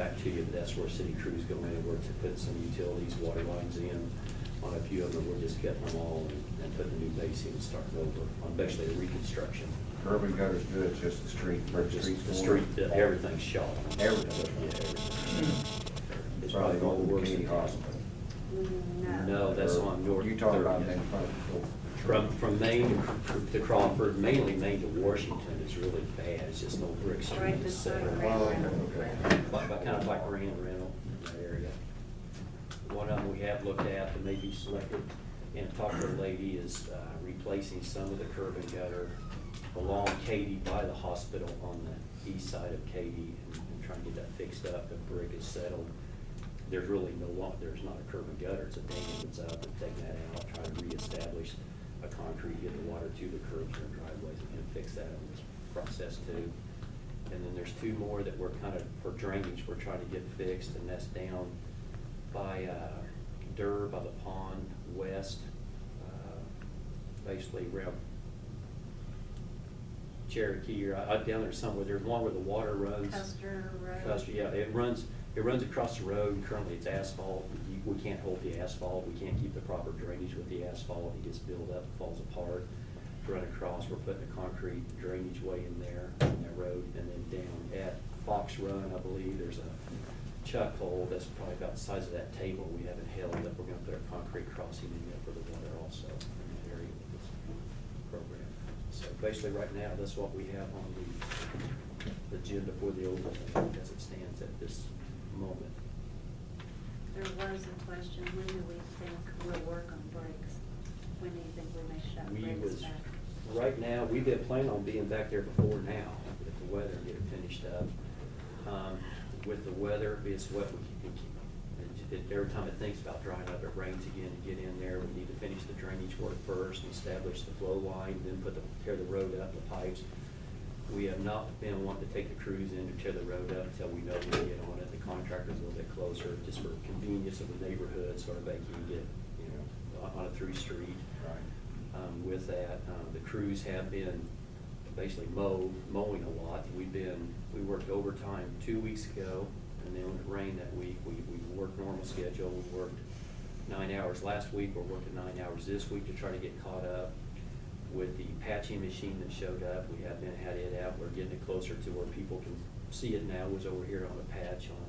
back to you, but that's where city crews go in and work to put some utilities, water lines in. On a few of them, we're just getting them all and putting a new base in and starting over on basically a reconstruction. Curb and gutter's good, it's just the street, where the Just street's the going. street, everything's shot. Everything. Yeah, everything. It's Probably probably going the to worst. Katy Hospital. No, that's on North. You talking about 30th. in front of From Maine to Crawford, mainly Maine to Washington is really bad. It's just no brick street. Right It's beside set up. okay. Kind of like Rand Rental in that area. One of them we have looked at that may be selected and talked to a lady is replacing some of the curb and gutter along Katy by the hospital on the east side of Katy and trying to get that fixed up. The brick is settled. There's really there's not a curb and gutter. It's a dam that's up and taking that out, trying to reestablish a concrete, get the water to the curbs and driveways and fix that in this process too. And then there's two more that we're kind of, for drainage, we're trying to get fixed, and that's down by Durr, by the pond, west, basically around Cherokee, or down there somewhere. There's one where the water runs. Custer Road. Custer, yeah, it runs across the road, and currently it's asphalt. We can't hold the asphalt, we can't keep the proper drainage with the asphalt. It gets built up, falls apart. To run across, we're putting a concrete drainage way in there, on that road, and then down at Fox Run, I believe, there's a chuck hole that's probably about the size of that table we haven't held, that we're gonna put a concrete crossing in there for the water also in that area with this program. So basically, right now, that's what we have on the agenda for the overlay as it stands at this moment. There was a question, when do we think we'll work on brakes? When do you think we may shut brakes back? Right now, we've been planning on being back there before now, with the weather, and get it finished up. With the weather, it's what every time it thinks about drying up, it rains again to get in there. We need to finish the drainage work first, establish the flow line, then tear the road up, the pipes. We have not been wanting to take the crews in to tear the road up until we know we can get on it. The contractor's a little bit closer, just for convenience of the neighborhood, sort of make you get, on a through street. Right. With that, the crews have been basically mowing a lot. We worked overtime 2 weeks ago, and then when it rained that week, we worked normal schedule. We worked 9 hours last week. We're working 9 hours this week to try to get caught up. With the patching machine that showed up, we have had it out. We're getting it closer to where people can see it now. It was over here on the patch on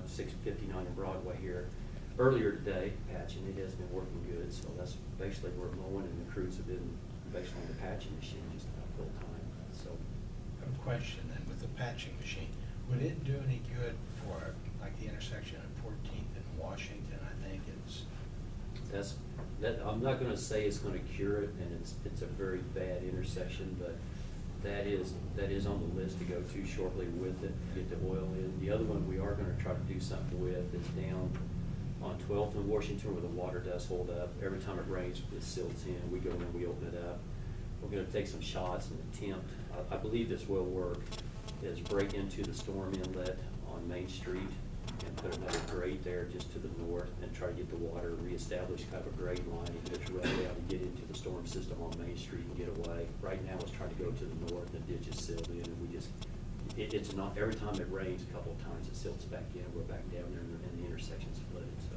659 in Broadway here earlier today, patching. It has been working good, so that's basically we're mowing, and the crews have been basically on the patching machine just about full time. So, I have a question then, with the patching machine, would it do any good for like the intersection of 14th and Washington? I think I'm not going to say it's going to cure it, and it's a very bad intersection, but that is on the list to go to shortly with it, get the oil in. The other one we are going to try to do something with is down on 12th in Washington, where the water does hold up. Every time it rains, it silts in. We go in, we open it up. We're going to take some shots and attempt, I believe this will work, is break into the storm inlet on Main Street and put another grate there just to the north and try to get the water reestablished, kind of a grade line, and just run it out to get into the storm system on Main Street and get away. Right now, it's trying to go to the north, the ditch is sealed in, and it's not, every time it rains a couple of times, it silts back in, we're back down there and the intersection's flooded, so.